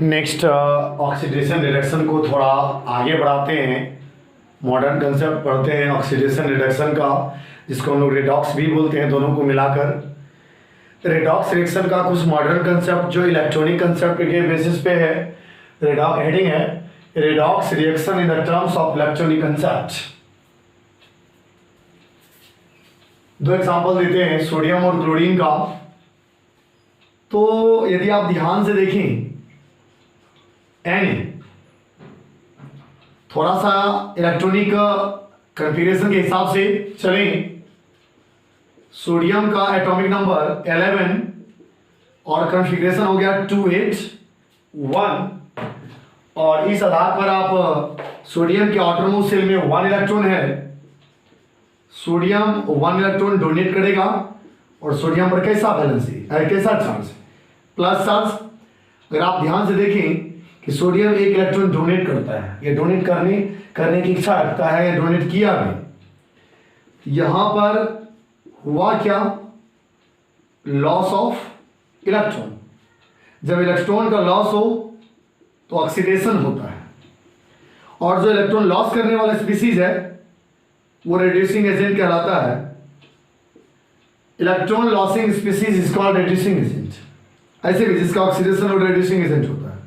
Next oxidation reduction को थोड़ा आगे बढ़ाते हैं। मॉडर्न कंसेप्ट पढ़ते हैं ऑक्सीडेशन रिडक्शन का, जिसको हम लोग रेडॉक्स भी बोलते हैं, दोनों को मिलाकर। रेडॉक्स रिएक्शन का कुछ मॉडर्न कंसेप्ट जो इलेक्ट्रॉनिक कंसेप्ट के बेसिस पे है, हेडिंग है redox reaction in the terms of electronic concept. दो एग्जांपल देते हैं सोडियम और क्लोरीन का। तो यदि आप ध्यान से देखें एन थोड़ा सा इलेक्ट्रॉनिक कन्फिगरेशन के हिसाब से चलें। सोडियम का एटॉमिक नंबर 11 और कन्फिगरेशन हो गया 281, और इस आधार पर आप सोडियम के आउटरमोस्ट शेल में 1 इलेक्ट्रॉन है। सोडियम 1 इलेक्ट्रॉन डोनेट करेगा और सोडियम पर कैसा बैलेंस है, कैसा चार्ज, प्लस चार्ज। अगर आप ध्यान से देखें कि सोडियम 1 इलेक्ट्रॉन डोनेट करता है, या डोनेट करने की इच्छा रखता है, या डोनेट किया भी। यहां पर हुआ क्या, लॉस ऑफ इलेक्ट्रॉन। जब इलेक्ट्रॉन का लॉस हो तो ऑक्सीडेशन होता है, और जो इलेक्ट्रॉन लॉस करने वाला स्पीसीज है वो रिड्यूसिंग एजेंट कहलाता है। Electron losing species is called reducing agent, ऐसे भी जिसका ऑक्सीडेशन और रिड्यूसिंग एजेंट होता है।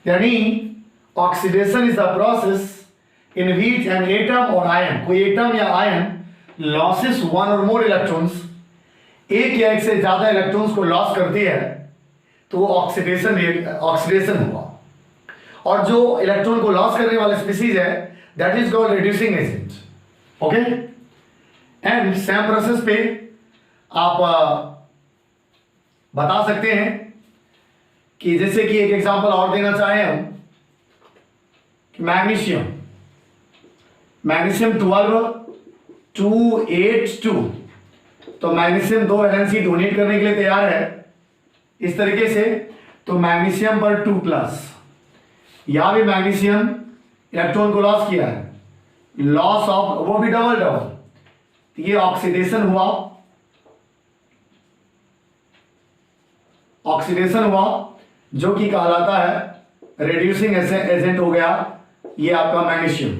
यानी oxidation is the process in which an atom or ion, कोई एटम या ion losses 1 or more electrons, एक या एक से ज्यादा इलेक्ट्रॉन्स को लॉस करती है, तो वो ऑक्सीडेशन हुआ। और जो इलेक्ट्रॉन को लॉस करने वाला स्पीसीज है that is called reducing agent. Okay, and same process पे आप बता सकते हैं कि जैसे कि एक एग्जांपल और देना चाहें हम कि मैग्नीशियम 12 282, तो मैग्नीशियम 2 वैलेंसी डोनेट करने के लिए तैयार है इस तरीके से। तो मैग्नीशियम पर 2+, यहां भी मैग्नीशियम इलेक्ट्रॉन को लॉस किया है, लॉस ऑफ, वो भी डबल। ये ऑक्सीडेशन हुआ, जो कि कहलाता है रिड्यूसिंग एजेंट हो गया ये आपका मैग्नीशियम।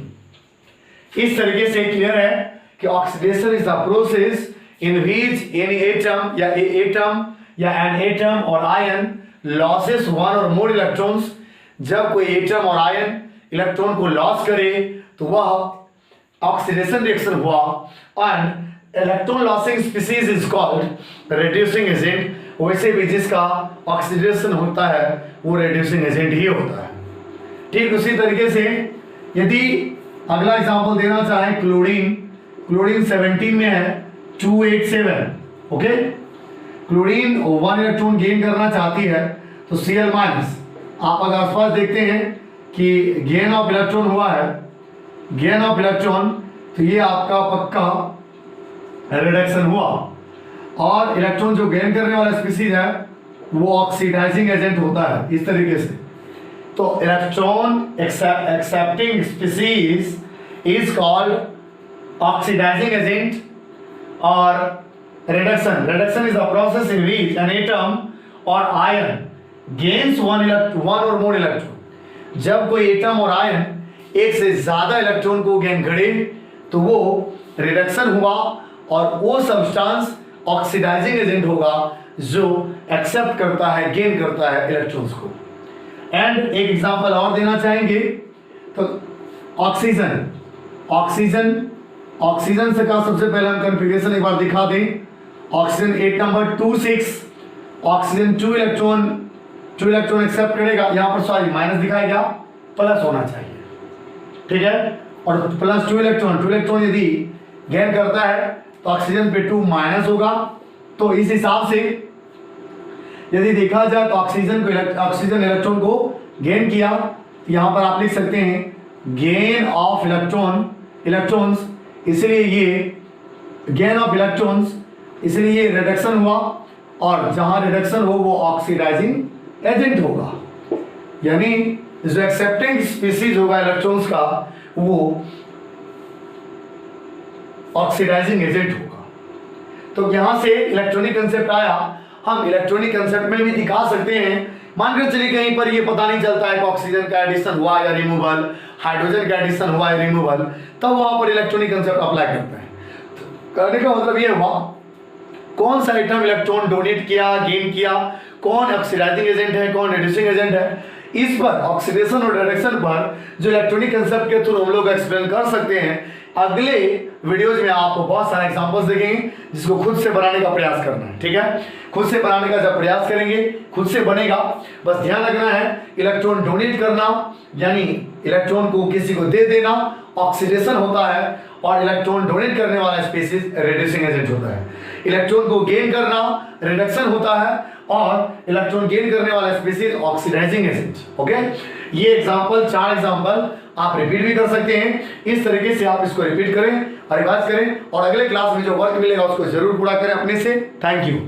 इस तरीके से क्लियर है कि oxidation is the process in which any atom or ion losses 1 or more electrons. जब कोई एटम और आयन इलेक्ट्रॉन को लॉस करे तो वह ऑक्सीडेशन रिएक्शन हुआ, and electron losing species is called reducing agent. वैसे भी जिसका ऑक्सीडेशन होता है वो रिड्यूसिंग एजेंट ही होता है। ठीक उसी तरीके से यदि अगला एग्जांपल देना चाहें, क्लोरीन 17 में है 287। ओके, क्लोरीन 1 इलेक्ट्रॉन गेन करना चाहती है तो Cl-। आप अगर आसपास देखते हैं कि गेन ऑफ इलेक्ट्रॉन हुआ है, गेन ऑफ इलेक्ट्रॉन, तो ये आपका पक्का रिडक्शन हुआ। और इलेक्ट्रॉन जो गेन करने वाला स्पीसीज है वो ऑक्सीडाइजिंग एजेंट होता है इस तरीके से। तो electron accepting species is called oxidizing agent. और reduction is the process in which an atom or ion gains 1 or more electron. जब कोई एटम और आयन एक से ज्यादा इलेक्ट्रॉन को गेन करे तो वो रिडक्शन हुआ, और वो सब्सटेंस ऑक्सीडाइजिंग एजेंट होगा जो एक्सेप्ट करता है, गेन करता है इलेक्ट्रॉन्स को। एंड एक एग्जांपल और देना चाहेंगे तो ऑक्सीजन से का सबसे पहले हम कॉन्फ़िगरेशन एक बार दिखा दें। Oxygen 8 number 26, oxygen 2 electron accept करेगा। यहां पर सॉरी माइनस दिखाया गया, प्लस होना चाहिए, ठीक है। और प्लस 2 इलेक्ट्रॉन यदि गेन करता है तो ऑक्सीजन पे 2 माइनस होगा। तो इस हिसाब से यदि देखा जाए तो ऑक्सीजन इलेक्ट्रॉन को गेन किया, तो यहां पर आप लिख सकते हैं गेन ऑफ इलेक्ट्रॉन्स, इसलिए ये गेन ऑफ इलेक्ट्रॉन्स, इसलिए ये रिडक्शन हुआ, और जहां रिडक्शन हो वो ऑक्सीडाइजिंग एजेंट होगा। यानी जो एक्सेप्टिंग स्पीसीज होगा इलेक्ट्रॉन्स का वो ऑक्सीडाइजिंग एजेंट होगा। तो यहाँ से इलेक्ट्रॉनिक कंसेप्ट आया। हम इलेक्ट्रॉनिक कंसेप्ट में भी दिखा सकते हैं। मान कर चलिए कहीं पर ये पता नहीं चलता है कि ऑक्सीजन का एडिशन हुआ या रिमूवल, हाइड्रोजन का एडिशन हुआ या रिमूवल, तब वहां पर इलेक्ट्रॉनिक कंसेप्ट अप्लाई करते हैं। तो कहने का मतलब ये हुआ कौन सा आइटम इलेक्ट्रॉन डोनेट किया, गेन किया, कौन ऑक्सीडाइजिंग एजेंट है, कौन रिड्यूसिंग एजेंट है, इस पर ऑक्सीडेशन और रिडक्शन पर जो इलेक्ट्रॉनिक कंसेप्ट के थ्रू हम लोग एक्सप्लेन कर सकते हैं। अगले वीडियोज में आप बहुत सारे एग्जांपल्स देखेंगे जिसको खुद से बनाने का प्रयास करना है। ठीक है, खुद से बनाने का जब प्रयास करेंगे खुद से बनेगा। बस ध्यान रखना है इलेक्ट्रॉन डोनेट करना यानी इलेक्ट्रॉन को किसी को दे देना ऑक्सीडेशन होता है, और इलेक्ट्रॉन डोनेट करने वाला स्पीशीज रिड्यूसिंग एजेंट होता है। इलेक्ट्रॉन को गेन करना रिडक्शन होता है, और इलेक्ट्रॉन गेन करने वाला स्पीशीज ऑक्सीडाइजिंग एजेंट। ओके, ये एग्जांपल 4 एग्जांपल आप रिपीट भी कर सकते हैं। इस तरीके से आप इसको रिपीट करें, रिवाइज करें, और अगले क्लास में जो वर्क मिलेगा उसको जरूर पूरा करें अपने से। Thank you.